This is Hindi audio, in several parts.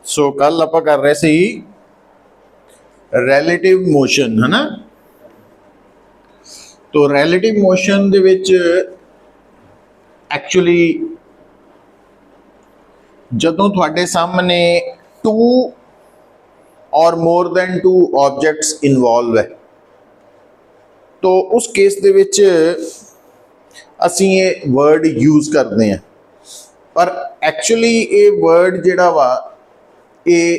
सो कल आप कर रहे सी रैलेटिव मोशन है ना। तो रैलेटिव मोशन दे विच एक्चुअली जदों तुहाडे सामने टू और more than two objects involve है तो उस केस दे विच असीं ये वर्ड यूज करते हैं, पर एक्चुअली ये वर्ड जिहड़ा वा ये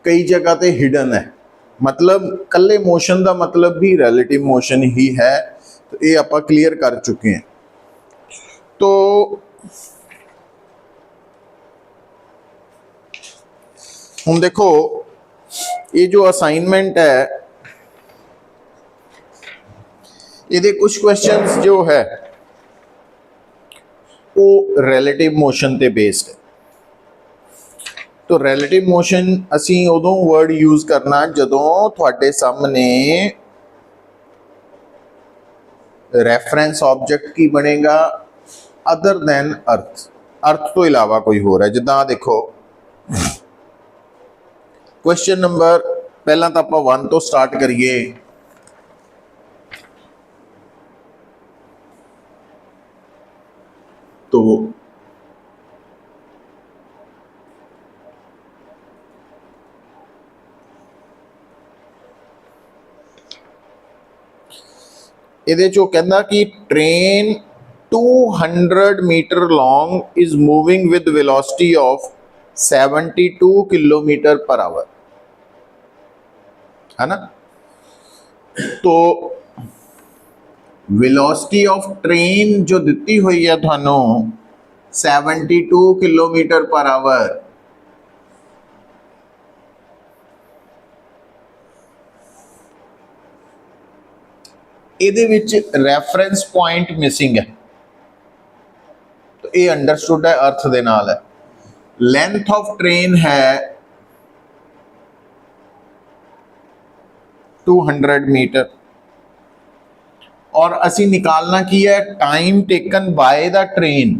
कई जगह ते हिडन है। मतलब कल्ले मोशन का मतलब भी रैलेटिव मोशन ही है, तो ये आप क्लीयर कर चुके हैं। तो हुण देखो ये जो असाइनमेंट है ये कुछ क्वेश्चंस जो है वो रैलेटिव मोशन ते बेस्ड है। तो रैलेटिव मोशन असी उदों वर्ड यूज करना जदों तुहाडे सामने रेफरेंस ऑब्जेक्ट की बनेगा अदर दैन अर्थ, अर्थ तो इलावा कोई हो रहा है। जिदा देखो क्वेश्चन नंबर पहला तो आप 1 तो स्टार्ट करिए। तो ये जो कहना कि train 200 metre long is moving with velocity of 72 kilometre per hour, है ना। तो वेलोसिटी ऑफ ट्रेन जो दी हुई है थानू 72 किलोमीटर पर आवर, ਇਹਦੇ ਵਿੱਚ ਰੈਫਰੈਂਸ ਪੁਆਇੰਟ ਮਿਸਿੰਗ ਹੈ। तो ये अंडरस्टूड है अर्थ दे नाल है। लेंथ ऑफ ट्रेन है 200 मीटर और असी निकालना की है time taken by the train,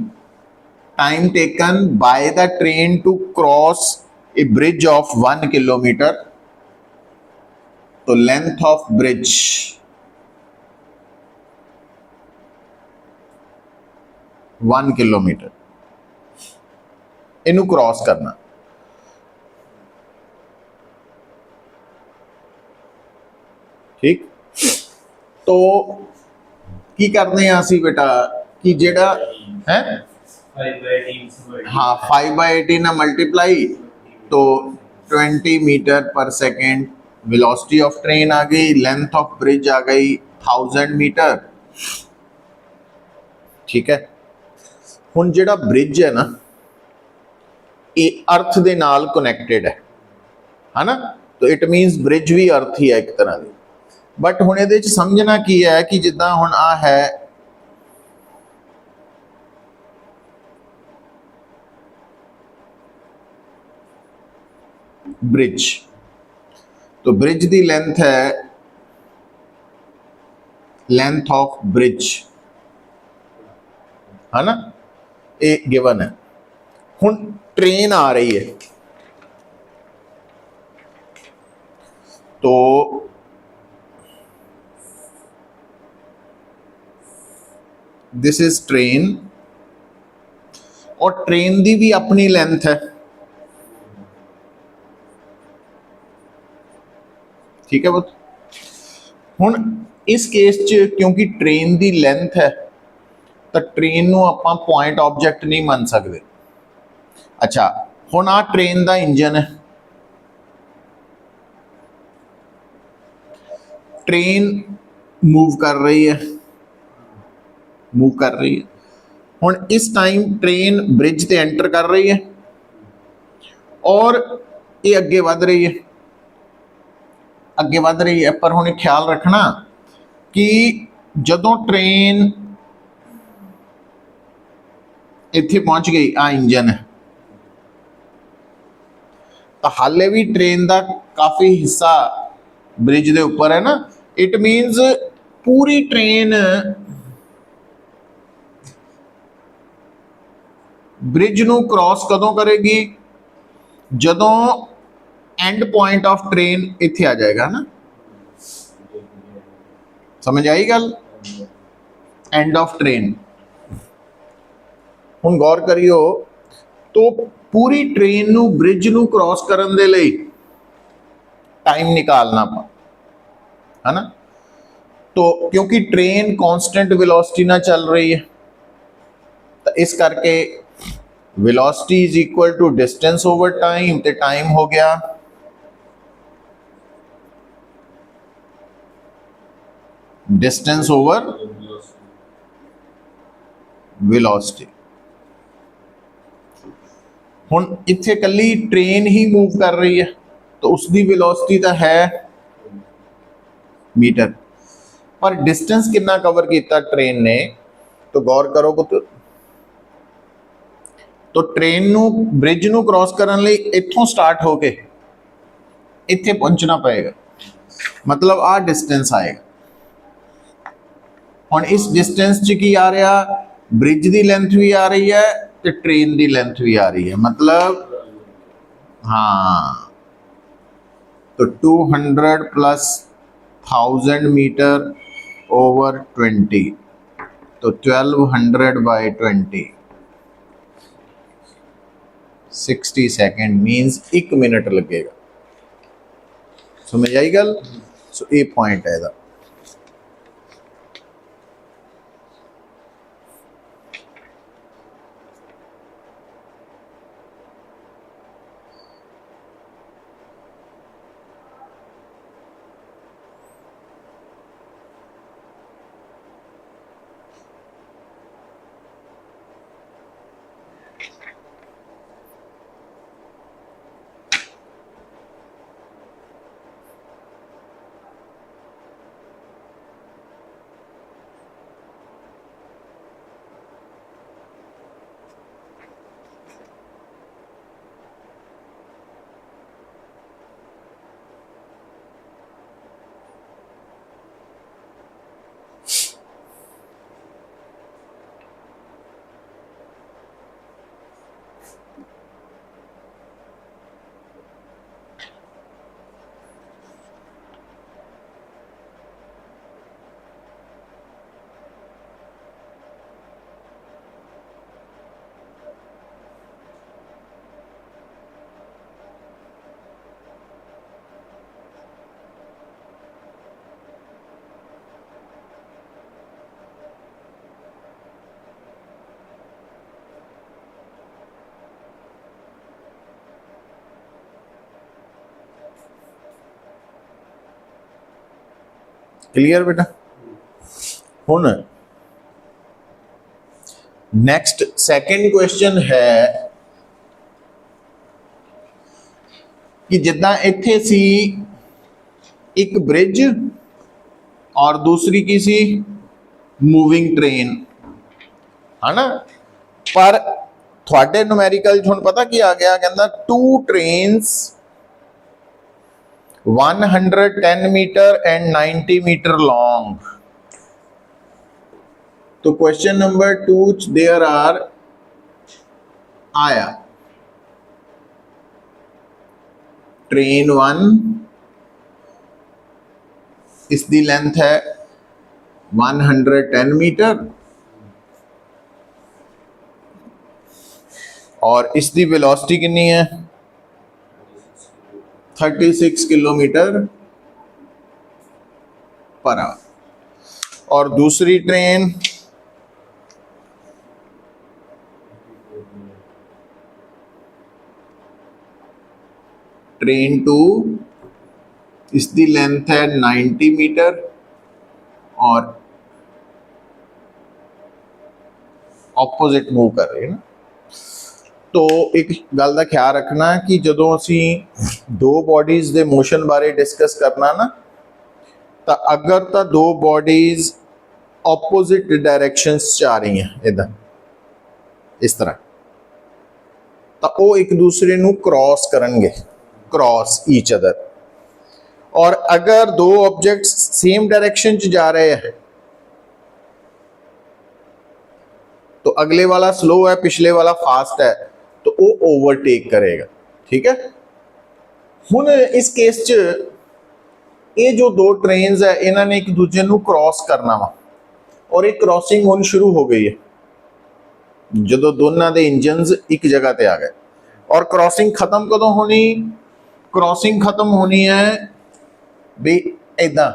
time taken by the train to cross a bridge of 1 kilometre. तो length of bridge one kilometre, इनू क्रॉस करना। ठीक, तो की करने असी बेटा कि जेड़ा है हाँ 5/18 मल्टीप्लाई तो 20 metre per second velocity of train आ गई, लेंथ ऑफ ब्रिज आ गई 1000 मीटर। ठीक है, हुण जिहड़ा ब्रिज है ना ये अर्थ दे नाल कनैक्टेड है ना। तो इट मीनस ब्रिज भी अर्थ ही है एक तरह की। बट हुण इहदे च समझना की है कि जिद्दां हुण आ है ब्रिज, तो ब्रिज की लेंथ है लेंथ ऑफ ब्रिज, है ना, ये गिवन है। हुण ट्रेन आ रही है तो दिस इज ट्रेन और ट्रेन की भी अपनी लेंथ है। ठीक है बस, हुण इस केस च क्योंकि ट्रेन की लेंथ है तो ट्रेन नूं आपां पॉइंट ऑब्जेक्ट नहीं मान सकते। अच्छा, हुण आ ट्रेन का इंजन है, ट्रेन मूव कर रही है, मूव कर रही है। हुण इस टाइम ट्रेन ब्रिज ते एंटर कर रही है और ये अगे वध रही है, अगे वध रही है। पर हुण ख्याल रखना कि जदों ट्रेन इत्थे पहुंच गई, आ इंजन है, तो हाले भी ट्रेन का काफ़ी हिस्सा ब्रिज के उपर है ना। इट मीनस पूरी ट्रेन ब्रिज नूं क्रॉस कदों करेगी ਜਦੋਂ एंड पॉइंट ऑफ ट्रेन इत्थे आ जाएगा ना, समझ आई गल, एंड ऑफ ट्रेन। हुण गौर करियो, तो पूरी ट्रेन नू ब्रिज नू क्रॉस करन दे लई टाइम निकालना है ना, तो क्योंकि ट्रेन कांस्टेंट वेलोसिटी ना चल रही है, तो इस करके velocity is equal to distance over time, ते टाइम हो गया डिस्टेंस ओवर वेलोसिटी। हुण इत्थे कल्ली ट्रेन ही मूव कर रही है, तो उसकी वेलोसिटी तो है मीटर, पर डिस्टेंस कितना कवर किया ट्रेन ने, तो गौर करो पुत, तो ट्रेन नू ब्रिज नू क्रॉस करने लई इत्थों स्टार्ट होके इत्थे पहुंचना पएगा, मतलब आ डिस्टेंस आएगा। हुण इस डिस्टेंस च की आ रहा, ब्रिज की लेंथ भी आ रही है तो ट्रेन की लेंथ भी आ रही है, मतलब हाँ, तो 200 प्लस 1000 मीटर ओवर 20, तो 1200 बाई 20, 60 सेकेंड मीन्स 1 मिनट लगेगा। समझ आई गल, सो ये पॉइंट है इहदा। क्लियर बेटा। हुण नेक्स्ट सेकंड क्वेश्चन है कि जिद्दां इत्थे सी एक ब्रिज और दूसरी की सी मूविंग ट्रेन, है ना, पर थोड़े न्यूमेरिकल हुण पता की आ गया, कहंदा 2 trains 110 metre and 90 metre long. तो क्वेश्चन नंबर 2 देयर आर आया ट्रेन 1, इसकी लेंथ है 110 मीटर और इसकी वेलोसिटी कितनी है 36 किलोमीटर पर आवर, और दूसरी ट्रेन ट्रेन 2, इसकी लेंथ है 90 मीटर और ऑपोजिट मूव कर रही है ना। तो एक गल का ख्याल रखना कि जदों असी 2 बॉडीज के मोशन बारे डिस्कस करना ना, तो अगर तो 2 बॉडीज ऑपोजिट डायरैक्शनस च आ रही हैं इधर इस तरह, तो वो एक दूसरे नू क्रॉस करनगे, क्रॉस ईच अदर। और अगर 2 ऑब्जेक्ट्स सेम डायरेक्शन च जा रहे हैं तो अगले वाला स्लो है, पिछले वाला फास्ट है, तो वो ओवरटेक करेगा। ठीक है। हुण इस केस च ये जो दो ट्रेन्स है इन्होंने एक दूजे को क्रॉस करना वा और एक क्रॉसिंग होनी शुरू हो गई है जो दोनों के इंजन्स एक जगह पे आ गए। और क्रॉसिंग खत्म कदों होनी? क्रॉसिंग खत्म होनी है भी इदा,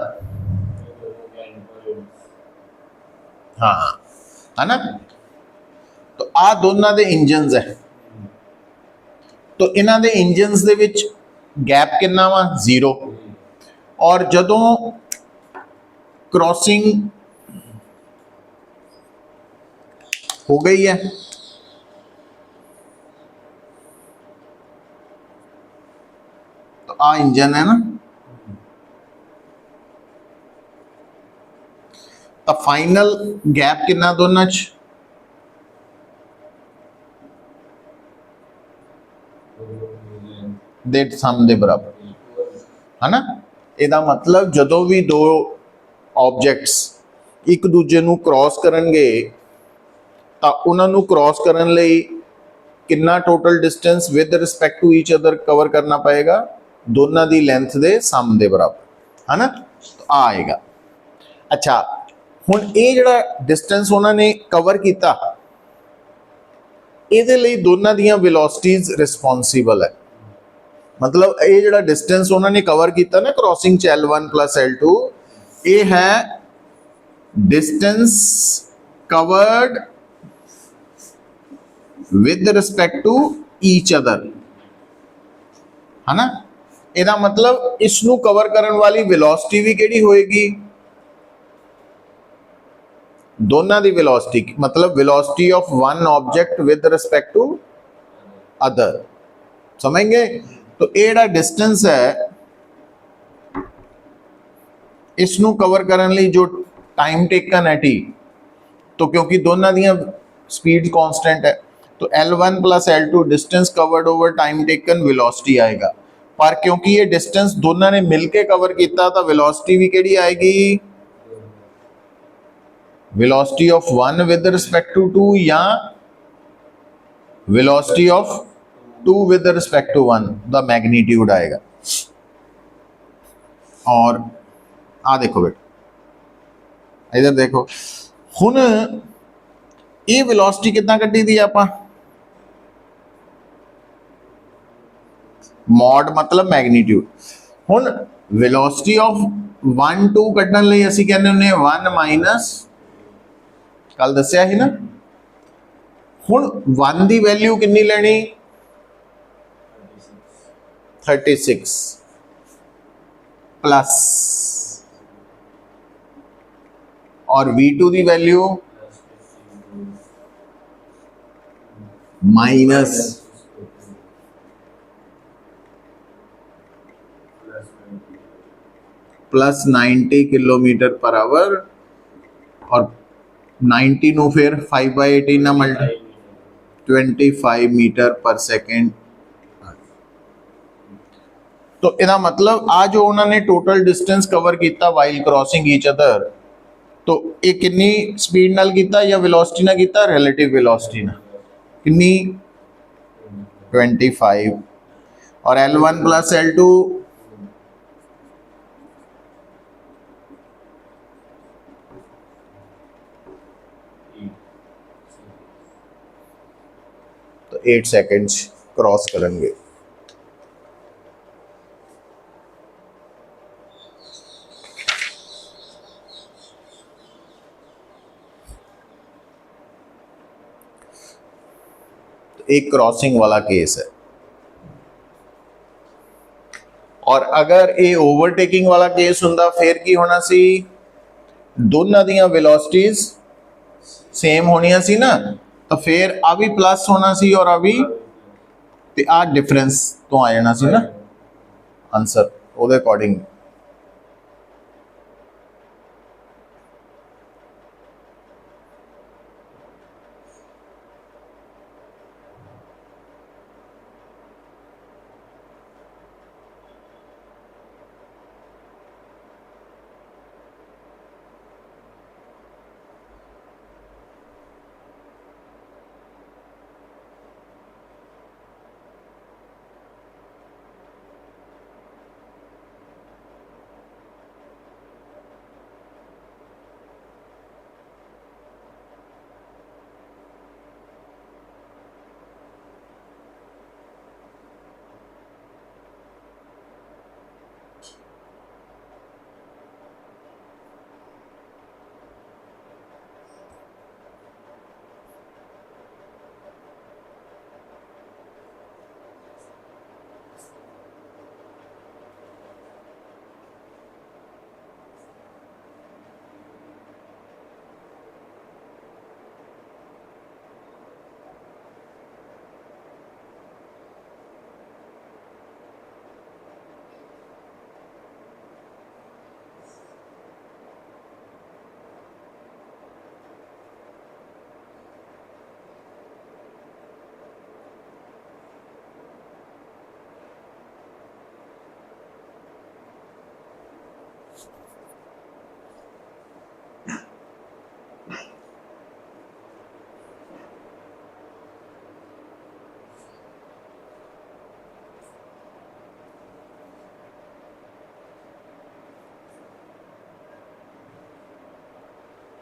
हाँ है ना। तो आ दोनों के इंजन्स है, तो इन्हों के इंजन्स दे विच गैप कितना वा? 0। और जदों क्रॉसिंग हो गई है तो आ इंजन है ना, तो फाइनल गैप कितना दोनों च? डेट सम दे बराबर है ना। ਇਹਦਾ मतलब ਜਦੋਂ भी दो ऑब्जेक्ट्स एक दूजे ਨੂੰ क्रॉस ਕਰਨਗੇ ਤਾਂ ਉਹਨਾਂ ਨੂੰ क्रॉस ਕਰਨ ਲਈ कितना total distance with respect to each other cover करना पएगा? दोनों की लेंथ के सम के बराबर है ना। तो आ आएगा। अच्छा हुण ये जिहड़ा डिस्टेंस उन्होंने कवर किया ये दोनों दियां वेलोसिटीज रिस्पोंसिबल है। मतलब ये जिहड़ा डिस्टेंस उन्होंने कवर किया ना क्रॉसिंग च L1 प्लस L2 ये है distance covered with respect to each other है ना। ਇਹਦਾ मतलब इसनू कवर करने वाली वेलोसिटी भी किहड़ी होएगी? दोनों की वेलोसिटी, मतलब velocity of one object with respect to other, समझ गए। तो ये जिहड़ा डिस्टेंस है इसनू कवर करने लिए जो टाइम टेकन है टी, तो क्योंकि दोनों दियां स्पीड कांस्टेंट है तो L1 plus L2 distance covered over time taken velocity आएगा। पर क्योंकि ये डिस्टेंस दोनों ने मिलके कवर किया तो वेलोसिटी भी किहड़ी आएगी? Velocity of one with respect to two या velocity of two with respect to one the magnitude आएगा। और आ देखो बेटा इधर देखो हुण ये वेलोसिटी कितना कड्डी दी आपां? मॉड मतलब मैग्नीट्यूड। हुण वेलोसिटी ऑफ 1 2 कड्डण लई असीं कहंदे हुंदे 1 माइनस, कल दस्सिया ही ना। हुण 1 की वैल्यू कितनी लेनी? 36 प्लस और V2 की value minus plus 90 kilometre per our और 90 नु फिर 5/18 ना मल्टी 25 मीटर पर सेकेंड। तो इसका मतलब आ जो उन्होंने टोटल डिस्टेंस कवर किया वाइल क्रॉसिंग ईच अदर, तो ये कितनी स्पीड नाल कीता या वेलोसिटी नाल कीता? रिलेटिव वेलोसिटी नाल। कितनी? 25। और L1 प्लस L2 तो 8 सेकेंड्स क्रॉस करेंगे। एक क्रॉसिंग वाला केस है। और अगर ये ओवरटेकिंग वाला केस हुंदा फिर की होना सी? दोनों दियां वेलोसिटीज सेम होनिया सी ना, तो फिर आ भी प्लस होना सी और आ भी ते आ डिफरेंस तो आ जाना सी ना आंसर ਉਹਦੇ अकॉर्डिंग।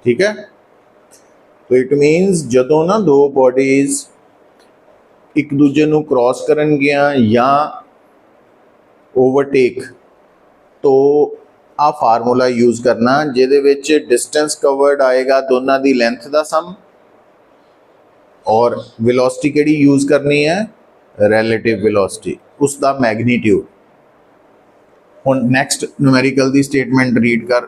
ठीक है। तो इट मीनस जदों ना दो बॉडीज एक दूजे ਨੂੰ क्रॉस ਕਰਨਗੀਆਂ ਜਾਂ ओवरटेक, तो आ फार्मूला यूज़ करना जिहदे विच डिस्टेंस कवर्ड आएगा दोनों की लेंथ का सम, और वेलोसिटी किहड़ी यूज़ करनी है, रिलेटिव वेलोसिटी, उसका मैगनीट्यूड। हुण नैक्सट न्यूमेरिकल की स्टेटमेंट रीड कर।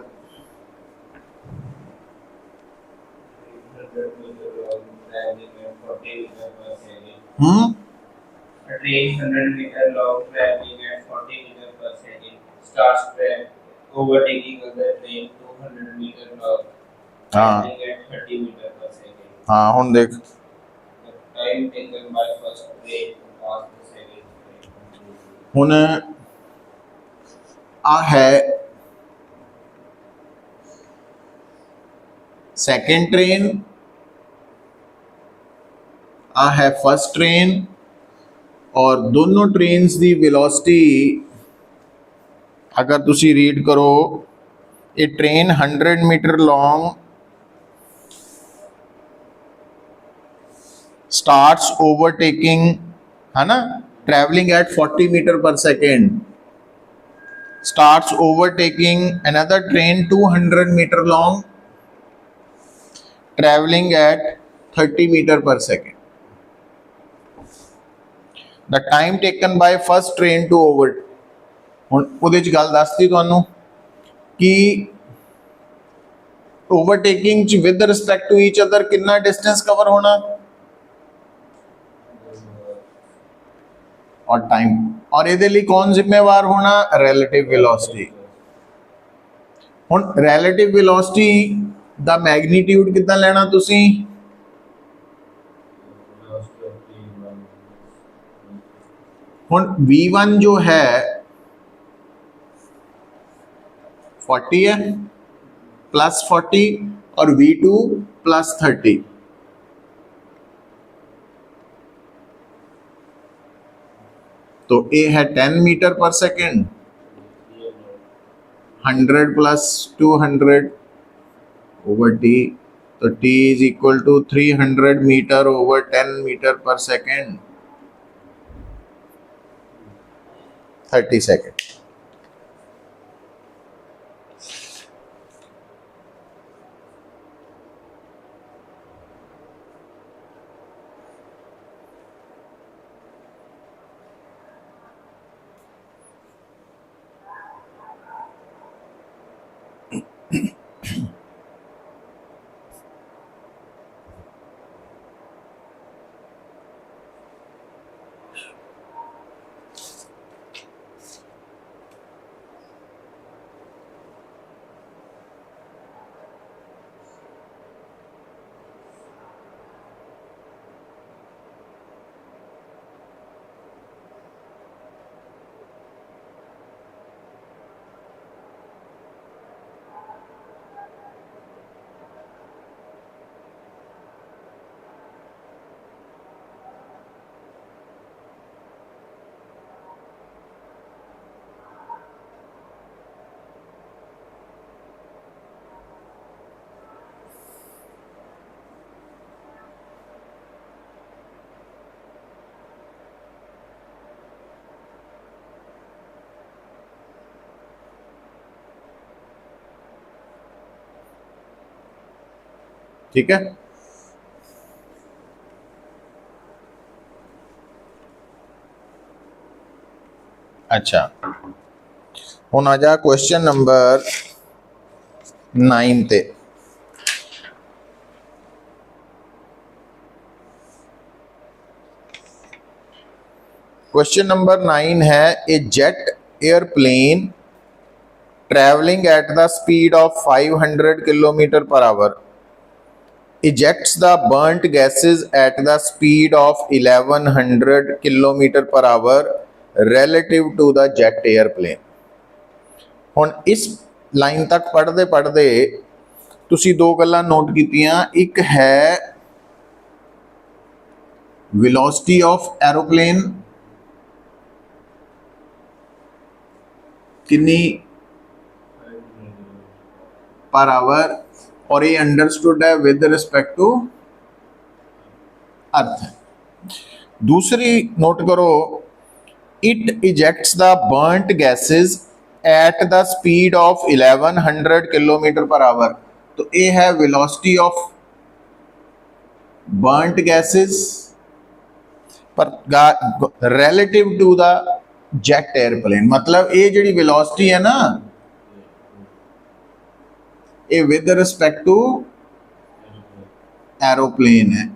100 meter long traveling at 40 meter per second. Hmm A train 100 meter long traveling at 40 meter per second starts overtaking other train 200 meter long हाँ traveling at 30 meter per second. हाँ हुण देख, The time taken by first train to pass the second train. हुण आ है सेकेंड ट्रेन, आ है फर्स्ट ट्रेन, और दोनों ट्रेन्स की वेलोसिटी अगर तुसी रीड करो, ये train 100 metre long starts overtaking, है ना, travelling at 40 metre per second, starts overtaking another train 200 meter long traveling at 30 meter per second. The time taken by first train to over, ਹੁਣ ਉਹਦੇ ਚ ਗੱਲ ਦੱਸਤੀ ਤੁਹਾਨੂੰ ਕਿ ओवरटेकिंग च with respect to each other कितना डिस्टेंस कवर होना और टाइम, और ਇਹਦੇ ਲਈ कौन जिम्मेवार होना, रिलेटिव वेलोसिटी। ਹੁਣ रिलेटिव वेलोसिटी ਦਾ मैग्नीट्यूड कितना लेना तुसी, ਹੁਣ v1 जो है 40 है प्लस 40 और v2 प्लस 30, तो ए है 10 metre per second, 100 plus 200 over T, तो T is equal to 300 metre over 10 metre per second, 30 second. ठीक है, अच्छा हुण आ जा क्वेश्चन नंबर 9 ते। क्वेश्चन नंबर 9 है, a jet airplane travelling at the speed of 500 kilometre per hour ejects the burnt gases at the speed of 1100 kilometre per hour relative to the jet airplane। ਹੁਣ इस लाइन तक पढ़ते पढ़ते तुसी दो गल्लां नोट कीतियां, एक है वेलोसिटी ऑफ एरोप्लेन कितनी पर आवर, और ये अंडरस्टूड है विद रिस्पेक्ट टू अर्थ है। दूसरी नोट करो, it ejects the burnt gases at the speed of 1100 kilometre per hour. तो ये है वेलोसिटी ऑफ बर्nt गैसेस पर relative to the jet aeroplane. मतलब ये जी वेलोसिटी है ना, ये विद रिस्पेक्ट टू एरोप्लेन है।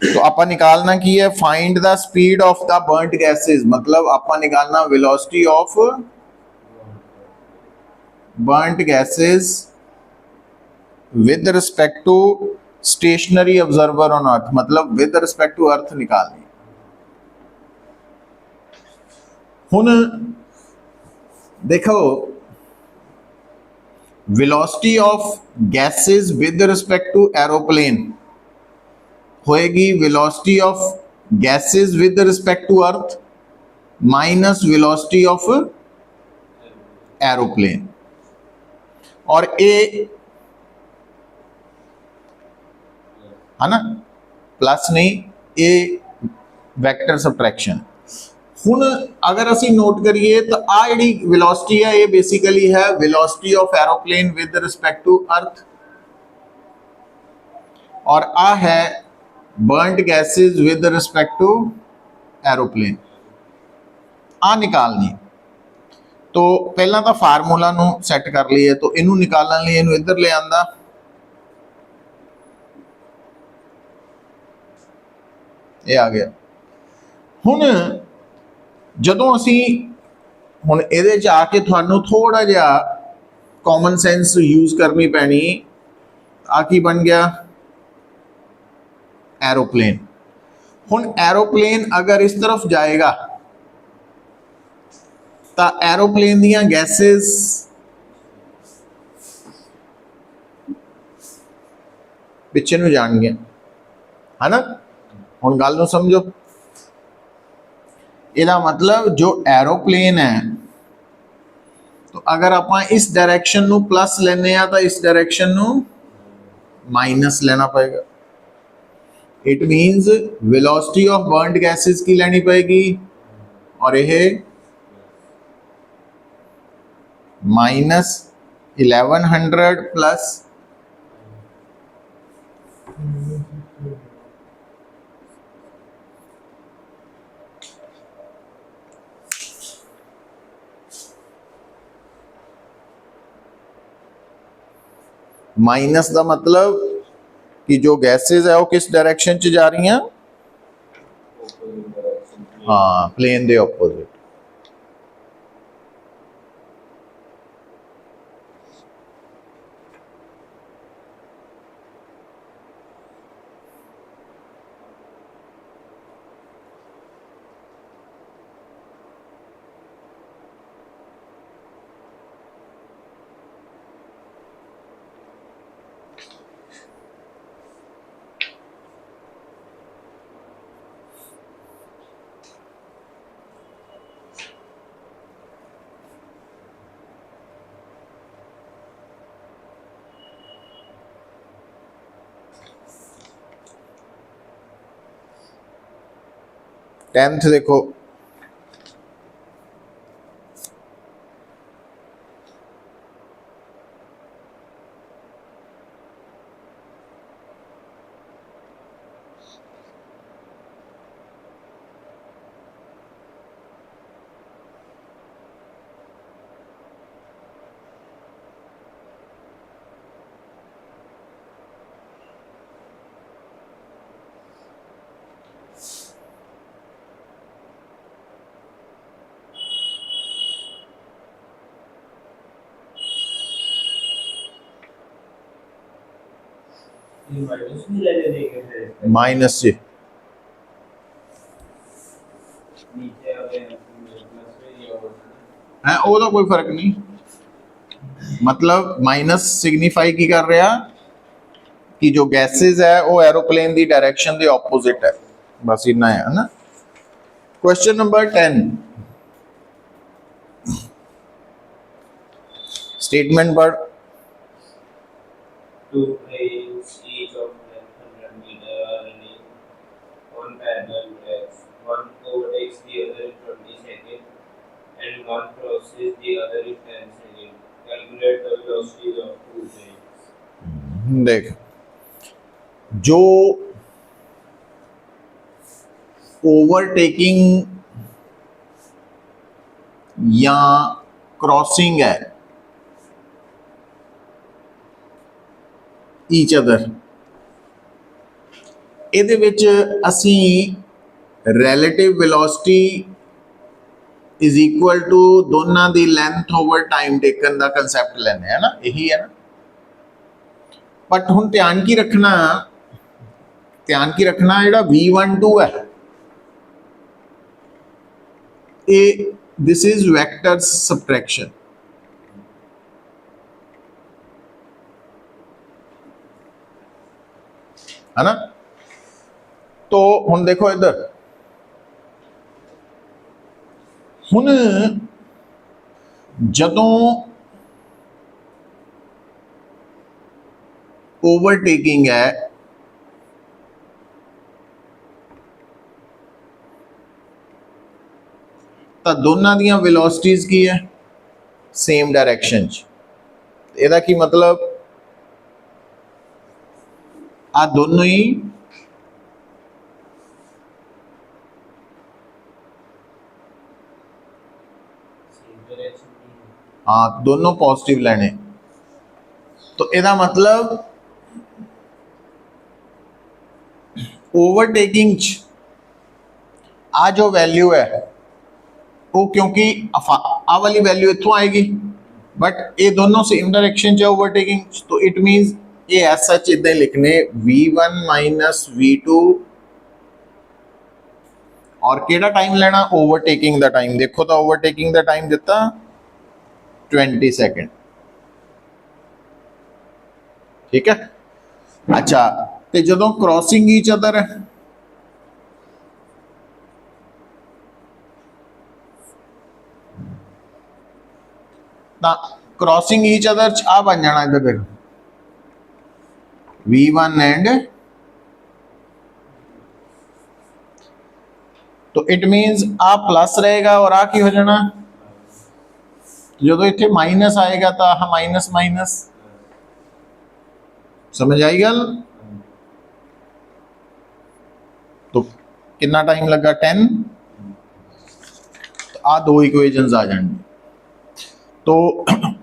तो आपा निकालना की है, find the speed of the burnt gases, मतलब आपा निकालना velocity of burnt gases with respect to stationary observer on earth, मतलब विद रिस्पेक्ट टू अर्थ निकालनी। हुन देखो velocity of gases with respect to aeroplane होएगी velocity of gases with respect to earth minus velocity of aeroplane. और ए है ना, प्लस नहीं, ए वैक्टर सबट्रैक्शन। हुन अगर असी नोट करिए तो आ जी वेलोसिटी है, ये बेसिकली है velocity of aeroplane with respect to earth, और आ है burnt gases with respect to aeroplane. आ निकालनी तो पहला तो फार्मूला नू सैट कर लीए, तो इनू निकालने लिए इनू इधर ले आंदा, ये आ गया। हुन जदों असी हुन इहदे च आके तुहानू थोड़ा जिहा कॉमन सेंस यूज करनी पैनी। आ की बन गया, एरोप्लेन। हुन एरोप्लेन अगर इस तरफ जाएगा तो एरोप्लेन दियां गैसेस पिछे नू जाणगियां, है ना। हुन गल नू समझो, इसका मतलब जो एरोप्लेन है, तो अगर आप इस डायरेक्शन नू प्लस लेने तो इस डायरेक्शन नू माइनस लेना पड़ेगा। It means velocity of burnt gases की लेनी पड़ेगी, और यह माइनस 1100 प्लस माइनस का मतलब कि जो गैसेस है वो किस डायरेक्शन च जा रही हैं, हाँ प्लेन दे ऑपोजिट। टेंथ देखो, माइनस से है ओदा कोई फर्क नहीं, मतलब माइनस सिग्निफाई की कर रहा कि जो गैसेस है वो aeroplane the direction they opposite है, बस इतना है ना। क्वेश्चन नंबर 10, स्टेटमेंट पर two trains, each of length 100 meter, are running on parallel tracks. One overtakes the other in 20 seconds, and one crosses the other in 10 seconds. Calculate the velocities of two trains. देख, जो ओवरटेकिंग या क्रॉसिंग है ईच अदर, ਇਹਦੇ ਵਿੱਚ ਅਸੀਂ relative velocity is equal to दोनों की लेंथ ओवर टाइम टेकन का कंसैप्ट लेने है ना, यही है ना। बट हुण ध्यान की रखना, जिहड़ा V12 है ये दिस इज वेक्टर सबट्रैक्शन, है ना। तो हुण देखो इधर, हुण जदों ओवरटेकिंग है तो दोनों दियां वेलोसिटीज की है सेम डायरेक्शन च। ਇਹਦਾ की मतलब आ दोनों ही हाँ दोनों पॉजिटिव लेने। तो ਇਹਦਾ मतलब ओवरटेकिंग आ जो वैल्यू है वो, क्योंकि आ वाली वैल्यू इतों आएगी बट ये दोनों सेम डायरेक्शन च ओवरटेकिंग, तो इट मीनस ये एज सच इदा ही लिखने V1 माइनस V2 और केड़ा टाइम लेना ओवरटेकिंग का टाइम। देखो तो ओवरटेकिंग का टाइम दिता 20 सेकंड, ठीक है। अच्छा, तो जो क्रॉसिंग ईच अदर है क्रॉसिंग ईच अदर आ बन जाना इधर फिर V1 एंड, तो इट मीनस आ प्लस रहेगा और आ की हो जाना, जो इतने माइनस आएगा तो आ माइनस माइनस, समझ आई गल। तो कितना टाइम लगा 10, तो आ दो इक्वेशंस आ जाएंगे। तो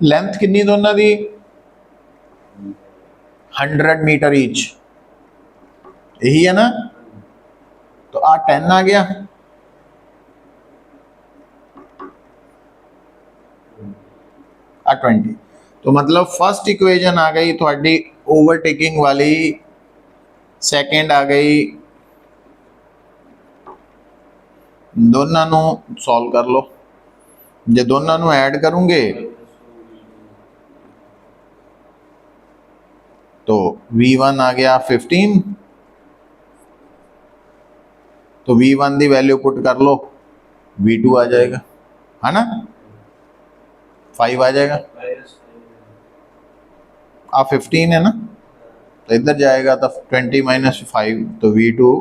लेंथ कितनी दोनों दी 100 मीटर ईच, यही है ना। तो आ 10 आ गया, आ 20। तो मतलब फर्स्ट इक्वेशन आ गई थोड़ी ओवरटेकिंग वाली, सेकंड आ गई, दोनों सॉल्व कर लो। जो दोनों ऐड करूंगे तो V1 आ गया 15, तो V1 की वैल्यू पुट कर लो, V2 आ जाएगा, है ना, 5 आ जाएगा। आ 15 है ना, तो इधर जाएगा तो 20 माइनस 5, तो V2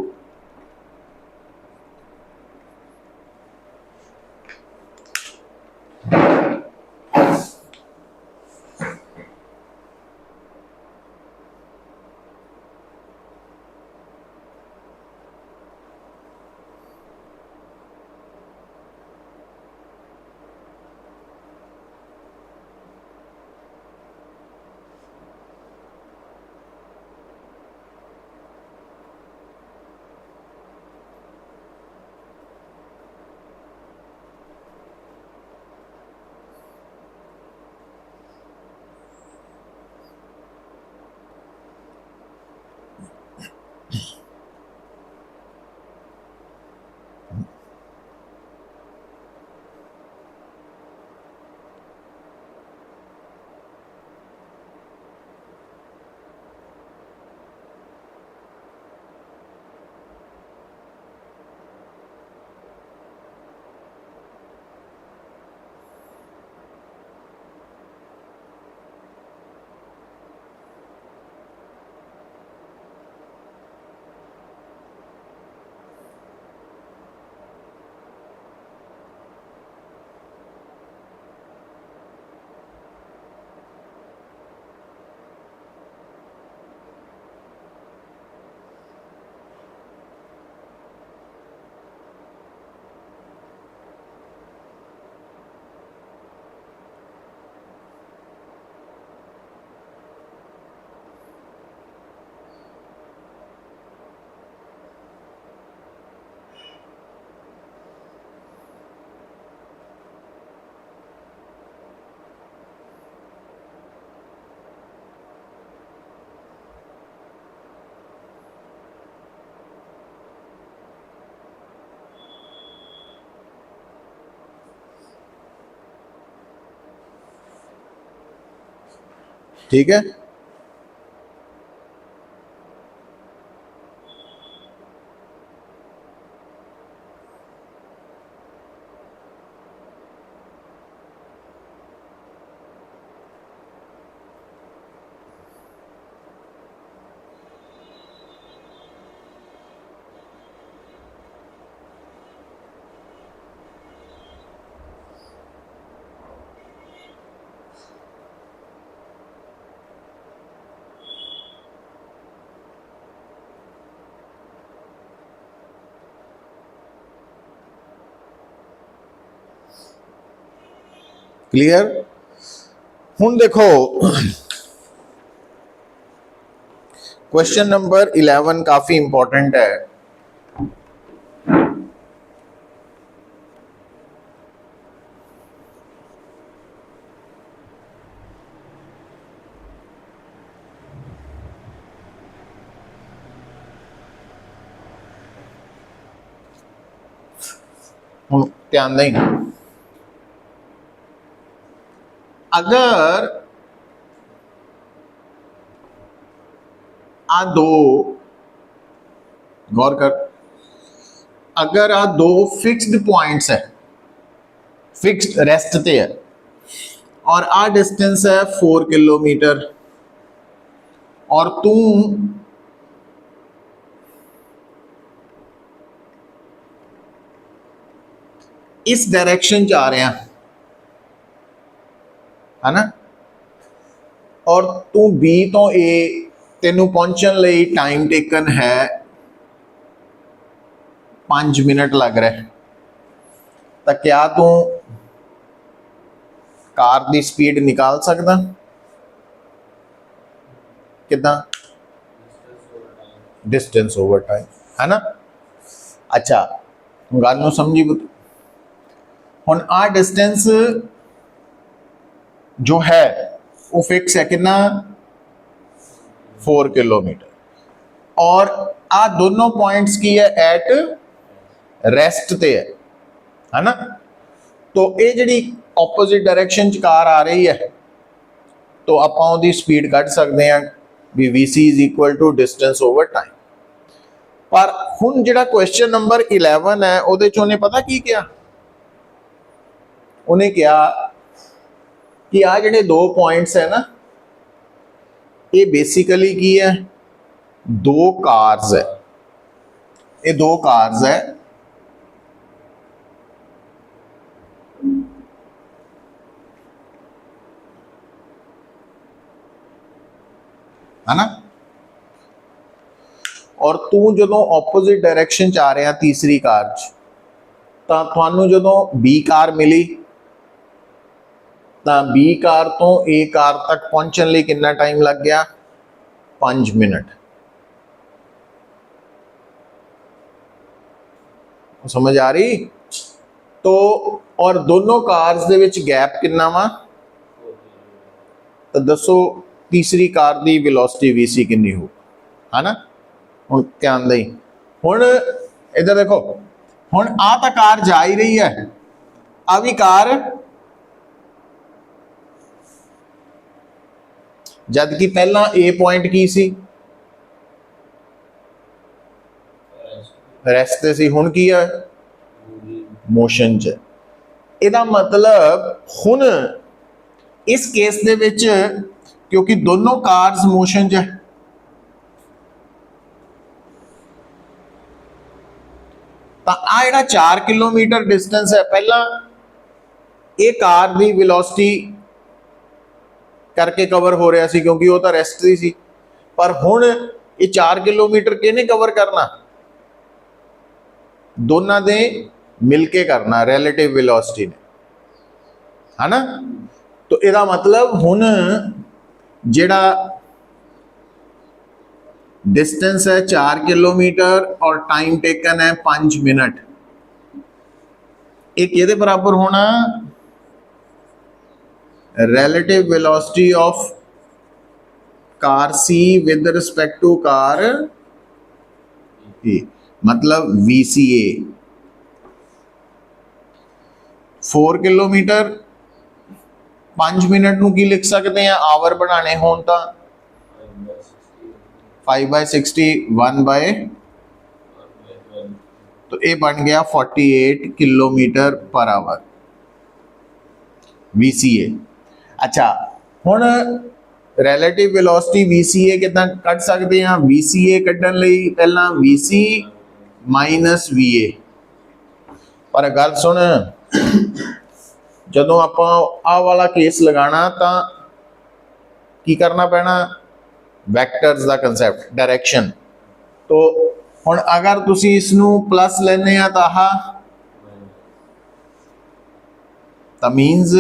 ठीक है। क्लियर। हुण देखो क्वेश्चन नंबर 11 काफी इंपॉर्टेंट है। हुण ध्यान दें, अगर आ दो, गौर कर, अगर आ दो फिक्स्ड पॉइंट्स है, फिक्स्ड रेस्ट ते है, और आ डिस्टेंस है 4 किलोमीटर, और तू इस डायरेक्शन च आ रहा है ना, और तू बी तो ए, तेनू पहुंचने लई टाइम टेकन है 5 मिनट लग रहा है, तो क्या तू कार की स्पीड निकाल सकदा? कितना? डिस्टेंस ओवर टाइम, है ना। अच्छा गल नूं समझी पुत। हुण आ डिस्टेंस जो है वो फिक्स है, कितना? 4 किलोमीटर, और आ दोनों पॉइंट्स की है एट रेस्ट ते है ना। तो ये जिहड़ी ऑपोजिट डायरेक्शन च कार आ रही है, तो आपां उहदी स्पीड कढ सकते हैं भी VC is equal to distance over time. पर हुण जिहड़ा क्वेश्चन नंबर 11 है उहदे च उहने पता की किया, उन्हें कहा कि आ जिहड़े दो पॉइंट्स है ना, ये बेसिकली की है, दो कार्स है, ये दो कार्स है ना। और तू जो ऑपोजिट डायरेक्शन च आ रहा तीसरी कार च, तो थानू जो बी कार मिली, तो बी कार तो ए कार तक पहुंचने लिए कितना टाइम लग गया? 5 मिनट। समझ आ रही? तो और दोनों कार्स दे विच गैप कितना वा? तो दसो तीसरी कार की वेलोसिटी VC कितनी हो, है ना। हुण ध्यान दें, हुण इधर देखो, हुण आ तो कार जा ही रही है, आ भी कार, जबकि पहला ए पॉइंट की सी? रेस्ट सी, हुण की है? मोशन च। इहदा मतलब हुण इस केस दे विच क्योंकि दोनों कार्स मोशन च है, तो आ जिहड़ा 4 किलोमीटर डिस्टेंस है, पहला ये कार की वेलोसिटी करके कवर हो रहा सी क्योंकि वो तो रेस्ट ही सी, पर हुण ये 4 किलोमीटर किहने कवर करना? दोनों दे मिलके करना, रिलेटिव वेलोसिटी ने, है ना। तो इसका मतलब हुण जिहड़ा डिस्टेंस है 4 किलोमीटर और टाइम टेकन है 5 मिनट, एक ये बराबर होना relative velocity of car C with respect to car A, मतलब VCA। 4 किलोमीटर 5 मिनट ਨੂੰ ਕੀ ਲਿਖ ਸਕਦੇ ਆ ਆਵਰ ਬਣਾਣੇ ਹੋਣ ਤਾਂ 5/60 1/, तो ये बन गया 48 किलोमीटर पर आवर VCA। अच्छा हुण रिलेटिव वेलोसिटी VCA कितना कट सकते हैं? VCA कड्ढण लई पहला VC माइनस VA, पर गल सुन जदों आपां आ वाला केस लगाना तो की करना पैना? वैक्टर्स का कंसैप्ट डायरेक्शन। तो हुण अगर तुसी इसनूं प्लस लेने आ तो आह तो मीनस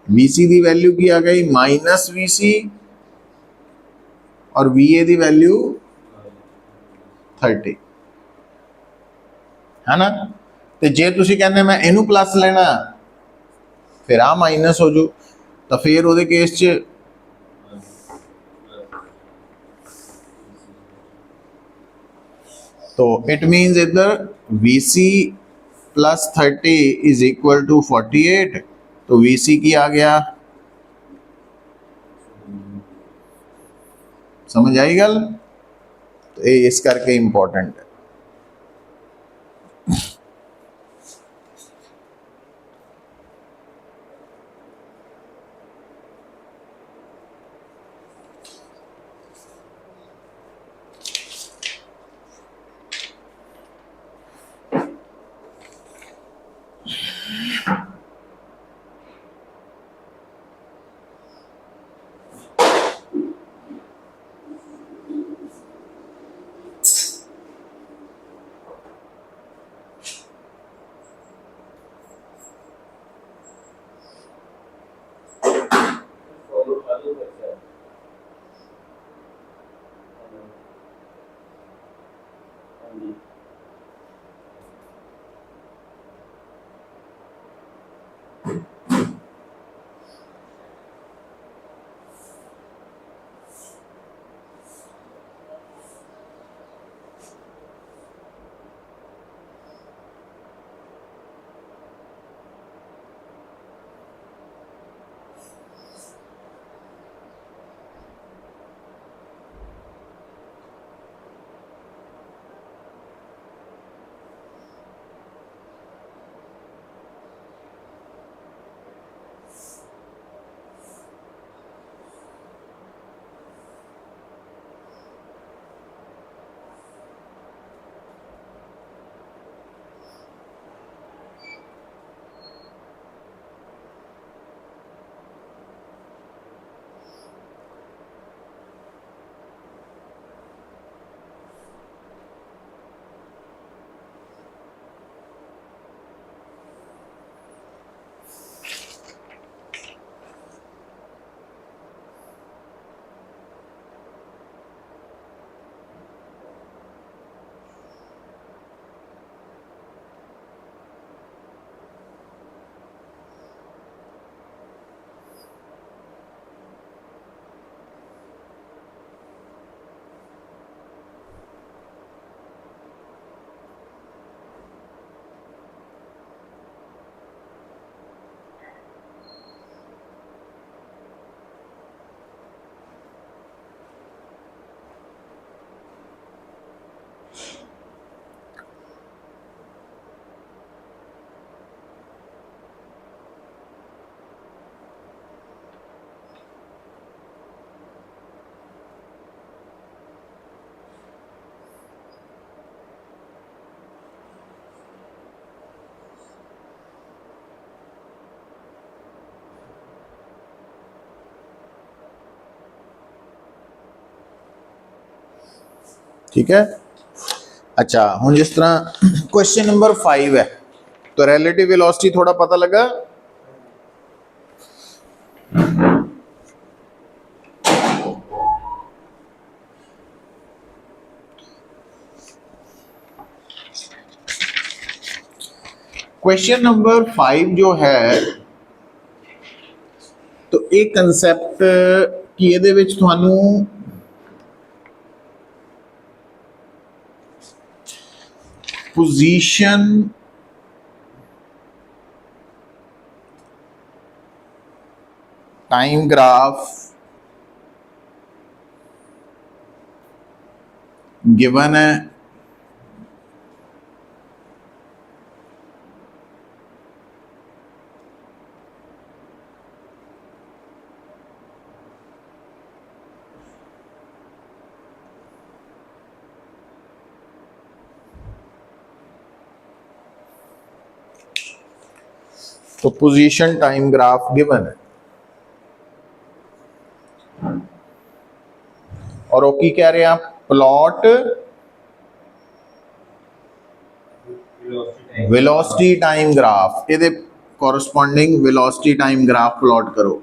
VC की वैल्यू की आ गई माइनस VC और VA की वैल्यू 30 है ना। तो जे तुसी कहने मैं इनू प्लस लेना फिर आ माइनस हो जू, तो फिर वो केस च तो इट मीन्स इधर VC plus 30 is equal to 48, तो VC की आ गया, समझ आई गल? तो ये इस करके इंपॉर्टेंट है। ठीक है। अच्छा हुण जिस तरह क्वेश्चन नंबर 5 है, तो रिलेटिव वेलोसिटी थोड़ा पता लगा? क्वेश्चन नंबर 5 जो है, तो एक कंसैप्ट कि ਇਹਦੇ ਵਿੱਚ ਤੁਹਾਨੂੰ पोजीशन टाइम ग्राफ गिवन है तो पोजीशन टाइम ग्राफ गिवन है और ओकी कह रहे हैं आप प्लॉट वेलोसिटी टाइम ग्राफ ਇਹਦੇ corresponding velocity time graph plot करो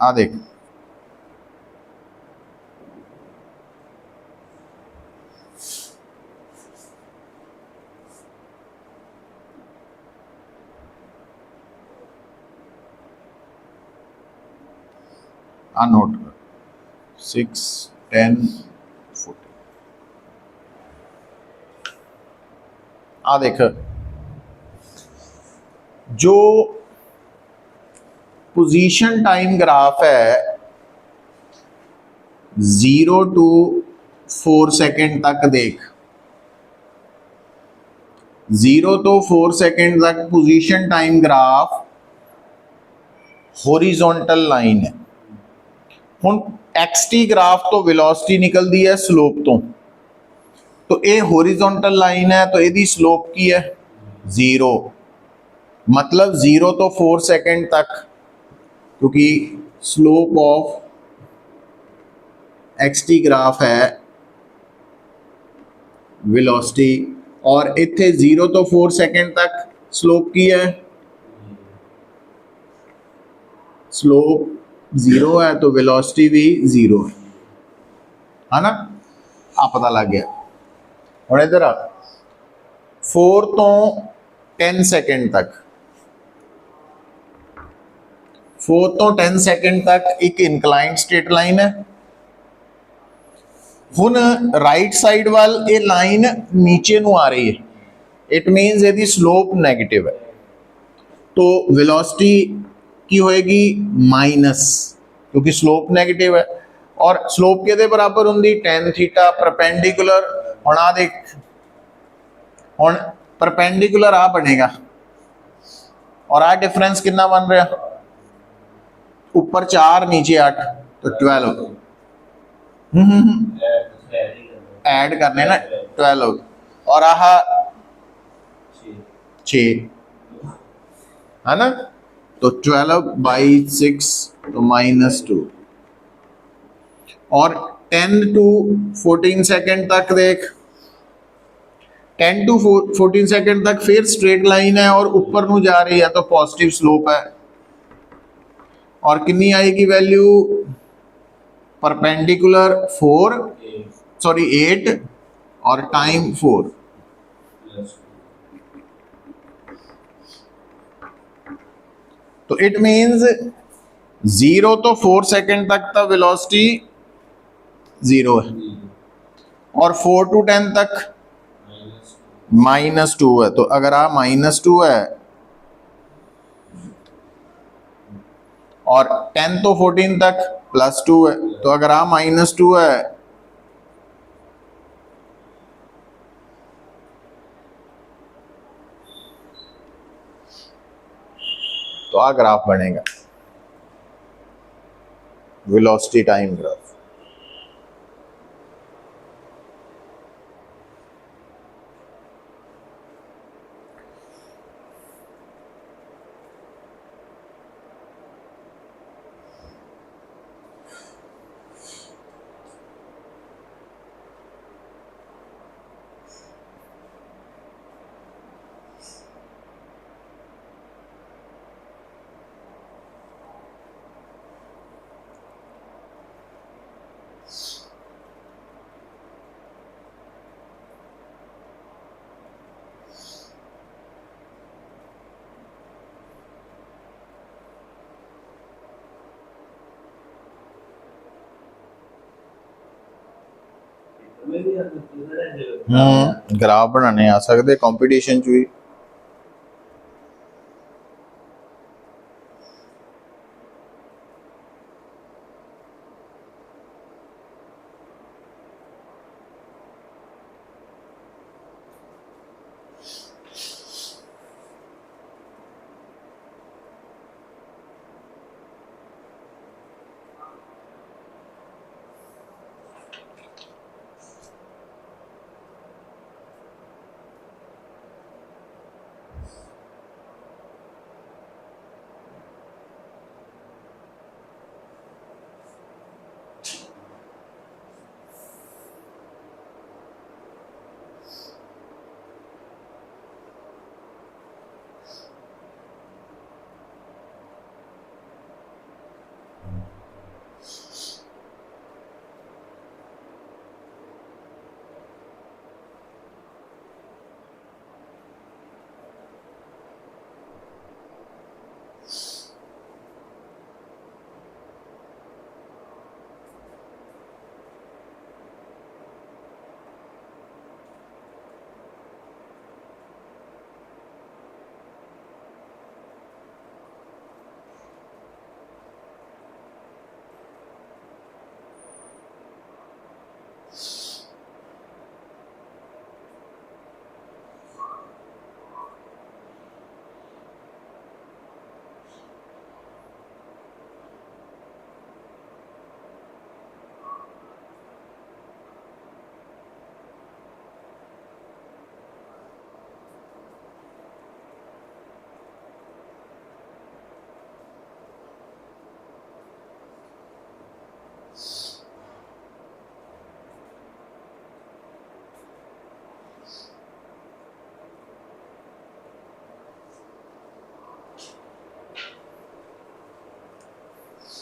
आ देख आ नोट कर 6 10 14 आ देख जो पोजीशन टाइम ग्राफ है 0 to 4 सेकेंड तक देख 0 तो 4 सेकेंड तक position time graph horizontal line है हुण एक्सटी ग्राफ तो वेलोसिटी निकलती है स्लोप तो ये हॉरिजॉन्टल लाइन है तो यदी स्लोप की है 0 मतलब 0 तो 4 सेकेंड तक क्योंकि स्लोप ऑफ एक्सटी ग्राफ है वेलोसिटी और इत्थे 0 तो 4 सेकेंड तक स्लोप की है स्लोप 0 है तो वेलोसिटी भी 0 है ना आ पता लग गया हुण इधर आ 4 तो 10 सेकेंड तक 4 तो 10 सेकेंड तक एक इंक्लाइंड स्ट्रेट लाइन है हुण राइट साइड वाल ये लाइन नीचे नू आ रही है इट मीनस यदि स्लोप नेगेटिव है तो वेलोसिटी की होएगी माइनस क्योंकि स्लोप नेगेटिव है और स्लोप के बराबर होंगी tan थीटा परपेंडिकुलर हुण आ देख हुण परपेंडिकुलर आ बनेगा और आ डिफरेंस कितना बन रहा ऊपर 4 नीचे 8 तो 12 ऐड करने ना 12 और आह 6 है ना तो 12/6 तो -2 और 10 to 14 सेकेंड तक देख 10 to 14 सेकेंड तक फिर स्ट्रेट लाइन है और ऊपर नू जा रही है तो पॉजिटिव स्लोप है और कितनी आएगी वैल्यू परपेंडिकुलर 8 और टाइम 4 तो इट मीन्स 0 तो 4 सेकेंड तक तो वेलोसिटी 0 है और 4 to 10 तक -2 है तो अगर आ -2 है और 10 तो 14 तक +2 है तो अगर आ -2 है तो आ ग्राफ बनेगा वेलोसिटी टाइम ग्राफ ग्राफ बनाने आ सकते कंपटीशन च भी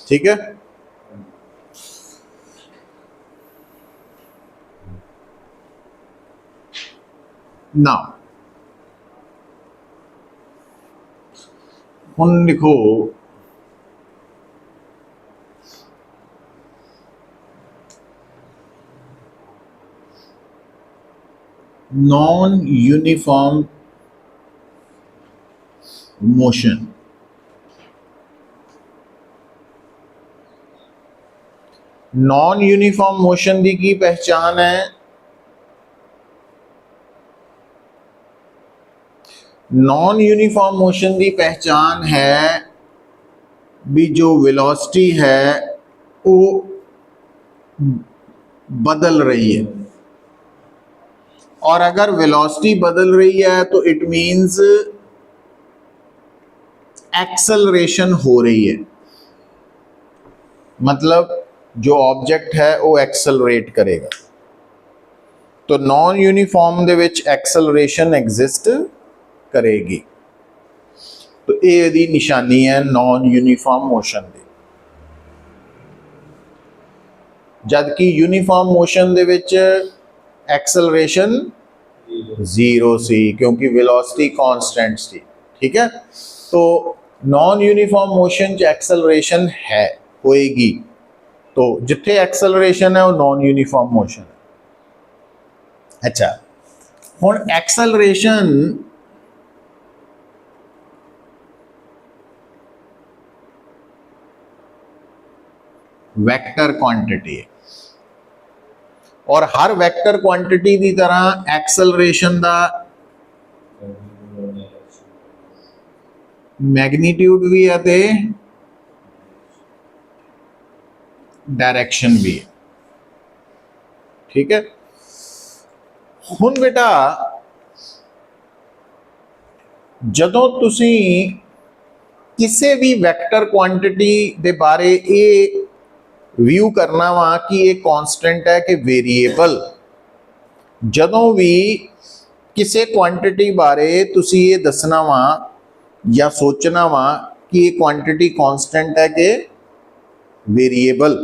ठीक है। नाउ हुन लिखो non uniform motion. Non uniform motion दी की पहचान है? नॉन यूनिफॉर्म मोशन की पहचान है भी जो वेलोसिटी है वो बदल रही है, और अगर वेलोसिटी बदल रही है तो इट मींस एक्सेलरेशन हो रही है, मतलब जो ऑब्जेक्ट है वो एक्सेलरेट करेगा। तो नॉन यूनिफॉर्म दे विच एक्सेलरेशन एग्जिस्ट करेगी। तो ये दी निशानी है नॉन यूनिफॉर्म मोशन दी। जबकि यूनिफॉर्म मोशन दे विच एक्सेलरेशन जीरो सी, क्योंकि वेलोसिटी कांस्टेंट सी। ठीक है, तो नॉन यूनिफॉर्म मोशन च एक्सेलरेशन है होएगी, तो जिथे एक्सेलरेशन है वो नॉन यूनिफॉर्म मोशन है। अच्छा, हुण एक्सेलरेशन वेक्टर क्वांटिटी है, और हर वेक्टर क्वांटिटी की तरह एक्सेलरेशन का मैग्नीट्यूड भी है ते डायरेक्शन भी है। ठीक है, हुण बेटा जदों तुसी किसी भी वैक्टर क्वांटिटी दे बारे ये व्यू करना वा कि ये कांस्टेंट है कि वेरिएबल, जदों भी किसी क्वांटिटी बारे तुसी ये दसना वा या सोचना वा कि ये क्वांटिटी कांस्टेंट है कि वेरिएबल,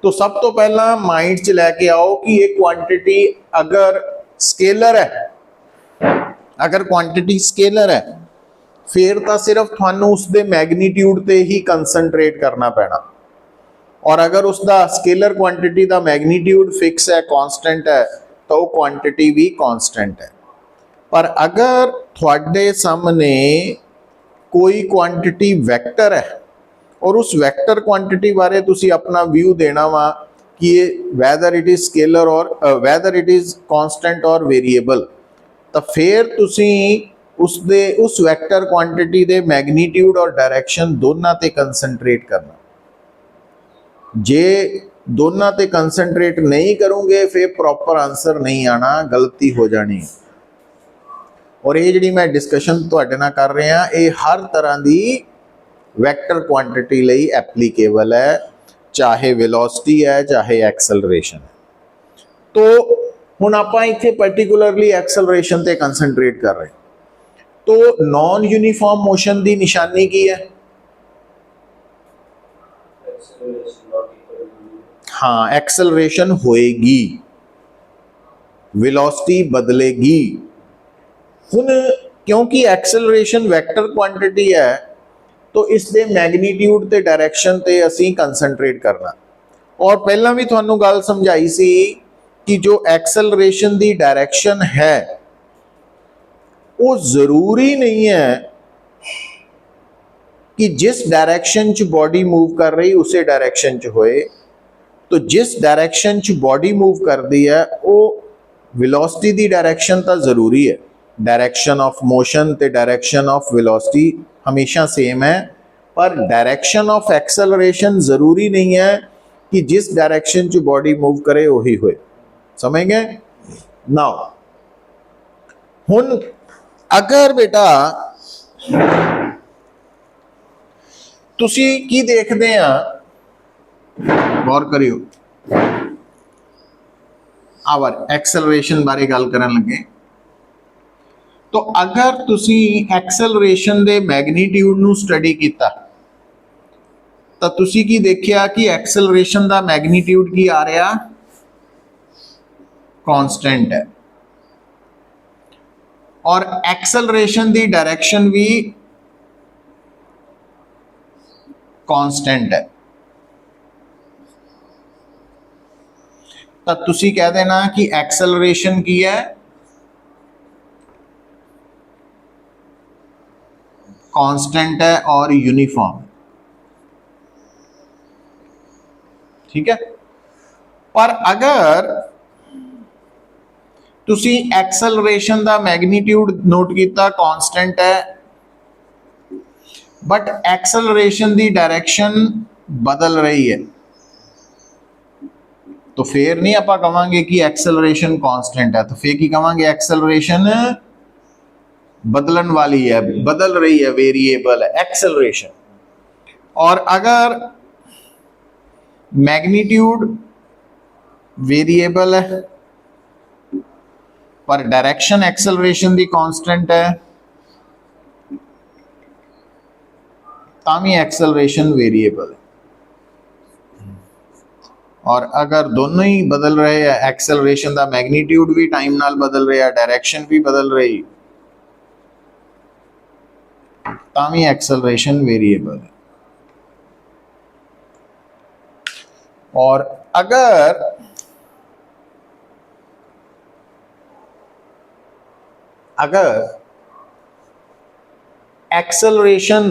तो सब तो पहला माइंड च लैके आओ कि ये क्वांटिटी अगर स्केलर है, अगर क्वांटिटी स्केलर है फिर तो सिर्फ थानू उसके मैग्नीट्यूड ते ही कंसनट्रेट करना पैना, और अगर उसका स्केलर क्वांटिटी का मैग्नीट्यूड फिक्स है, कांस्टेंट है, तो वो क्वांटिटी भी कांस्टेंट है। पर अगर थोड़े सामने कोई क्वांटिटी वेक्टर है और उस वेक्टर क्वांटिटी बारे तुसी अपना व्यू देना वा कि ये वैदर इट इज स्केलर और वैदर इट इज कांस्टेंट और वेरिएबल, तो फिर तुसी उस वेक्टर क्वांटिटी दे मैग्नीट्यूड और डायरेक्शन दोनों ते कंसनट्रेट करना। जे दोनों ते कंसनट्रेट नहीं करोगे फिर प्रॉपर आंसर नहीं आना, गलती हो जानी। और ये जी मैं डिस्कशन तुहाडे नाल कर रहा ये हर तरह की वैक्टर क्वांटिटी लई एप्लीकेबल है, चाहे वेलोसिटी है चाहे एक्सेलरेशन है। तो हुण आपां इत्थे पर्टिकुलरली एक्सेलरेशन ते कंसनट्रेट कर रहे। तो नॉन यूनिफॉर्म मोशन की निशानी की है? हाँ, एक्सेलरेशन होएगी, वेलोसिटी बदलेगी। हुण क्योंकि एक्सेलरेशन वेक्टर क्वांटिटी है तो इसके मैग्नीट्यूड ते डायरेक्शन ते असी कंसनट्रेट करना। और पहला भी तुहानू गल समझाई सी कि जो एक्सेलरेशन की डायरेक्शन है वो जरूरी नहीं है कि जिस डायरेक्शन च बॉडी मूव कर रही उसे डायरेक्शन च होए। तो जिस डायरेक्शन च बॉडी मूव करती है वो वेलोसिटी की डायरेक्शन तो जरूरी है, डायरेक्शन ऑफ मोशन ते डायरेक्शन ऑफ वेलोसिटी हमेशा सेम है, पर डायरेक्शन ऑफ एक्सेलरेशन जरूरी नहीं है कि जिस डायरेक्शन च बॉडी मूव करे वही होए। समझ गए? नाउ हुण अगर बेटा तुसी की देखते हैं, गौर करियो, आवर एक्सेलरेशन बारे गल करन लगे, तो अगर तुसी एक्सेलरेशन दे मैग्नीट्यूड नू स्टडी किया ਤਾਂ ਤੁਸੀਂ ਕੀ ਦੇਖਿਆ ਕਿ ਐਕਸਲਰੇਸ਼ਨ ਦਾ ਮੈਗਨੀਟਿਊਡ ਕੀ ਆ ਰਿਹਾ, ਕਾਂਸਟੈਂਟ ਹੈ, ਔਰ ਐਕਸਲਰੇਸ਼ਨ ਦੀ ਡਾਇਰੈਕਸ਼ਨ ਵੀ ਕਾਂਸਟੈਂਟ ਹੈ। ਤਾਂ ਤੁਸੀਂ ਕਹਿ ਦੇਣਾ ਕਿ ਐਕਸਲਰੇਸ਼ਨ ਕੀ ਹੈ, कांस्टेंट है और यूनिफॉर्म। ठीक है, पर अगर तुसी एक्सेलरेशन का मैग्नीट्यूड नोट किया कांस्टेंट है बट एक्सेलरेशन की डायरेक्शन बदल रही है, तो फिर नहीं आप कहांगे कि एक्सेलरेशन कांस्टेंट है, तो फिर की कहांगे एक्सेलरेशन बदलन वाली है, बदल रही है, वेरिएबल है एक्सेलरेशन। और अगर मैग्नीट्यूड वेरिएबल है पर डायरेक्शन एक्सेलरेशन दी कांस्टेंट है, तामी एक्सेलरेशन वेरिएबल है। और अगर दोनों ही बदल रहे हैं, एक्सेलरेशन का मैग्नीट्यूड भी टाइम नाल बदल रहा है, डायरेक्शन भी बदल रही, तामी एक्सेलरेशन वेरिएबल है। और अगर एक्सेलरेशन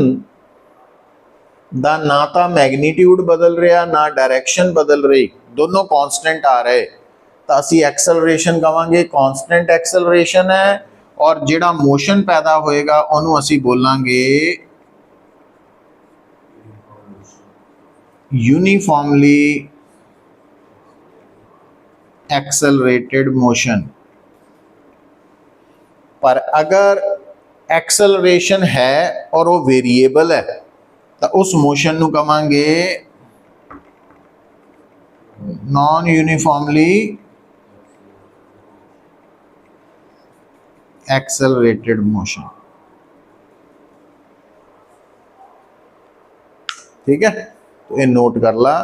दा ना तो मैग्नीट्यूड बदल रहा ना डायरेक्शन बदल रही, दोनों कांस्टेंट आ रहे, तो असी एक्सेलरेशन कहांगे कांस्टेंट एक्सेलरेशन है, और जिहड़ा मोशन पैदा होएगा उन्होंने असी बोलांगे यूनिफॉर्मली एक्सेलरेटेड मोशन। पर अगर एक्सेलरेशन है और वो वेरिएबल है तो उस मोशन को कहांगे नॉन यूनिफॉर्मली एक्सेलरेटेड मोशन। ठीक है, तो ये नोट कर ला।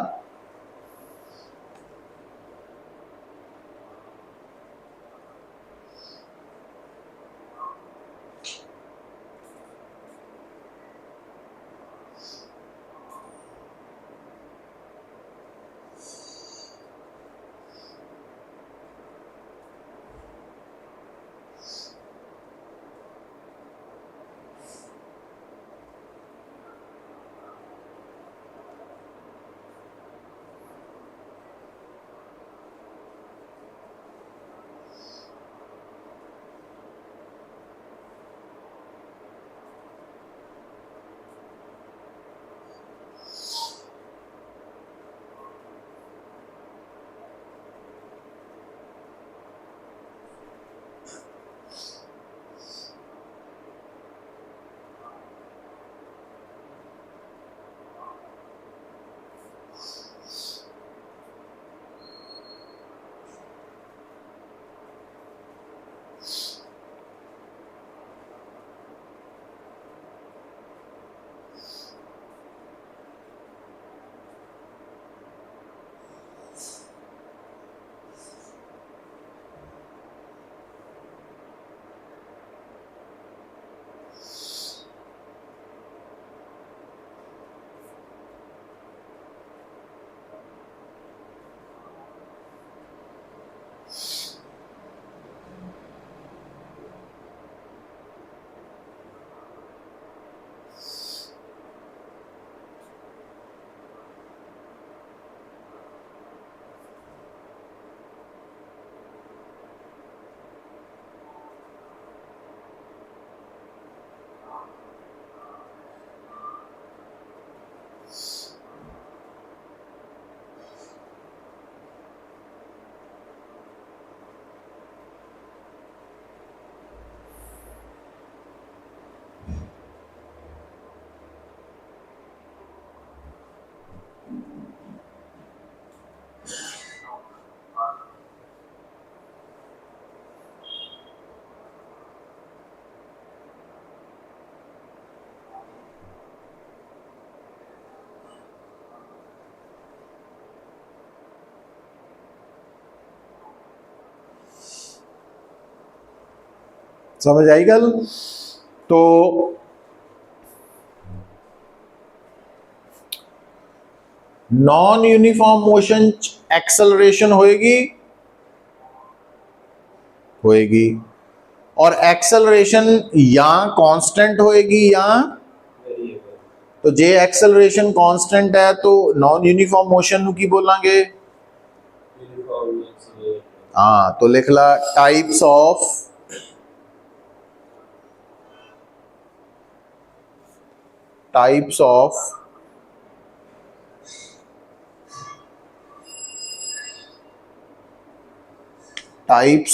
समझ आई गल। तो नॉन यूनिफॉर्म मोशन एक्सेलरेशन होएगी और एक्सेलरेशन या कांस्टेंट होएगी या, वेरिएबल तो जे एक्सेलरेशन कांस्टेंट है तो नॉन यूनिफॉर्म मोशन की बोलांगे। यूनिफॉर्मली एक्सीलरेट हाँ, तो लिख ला types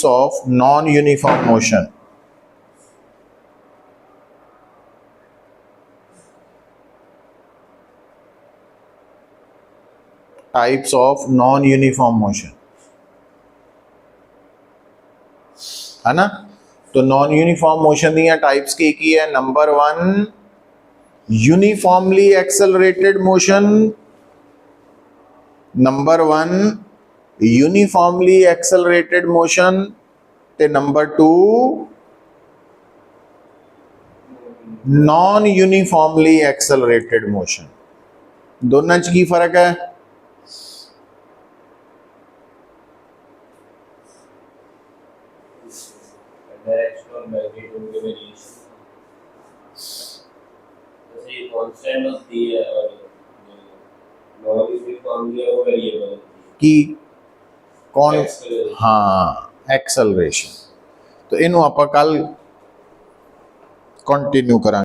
of non uniform motion. Types of non uniform motion है ना। तो नॉन यूनिफॉर्म मोशन दियां टाइप्स की है, number 1 uniformly accelerated motion, number 1 uniformly accelerated motion ते number 2 non uniformly accelerated motion. दोनों च की फर्क है? डायरेक्शन और मैग्नीट्यूड के वेरिएशन, जैसे ये कांस्टेंट होती है और नॉन यूनिफॉर्मली वो वेरिएबल होती है कि कौन? Acceleration. हाँ, एक्सेलरेशन। तो इनू आप कल कंटिन्यू करा।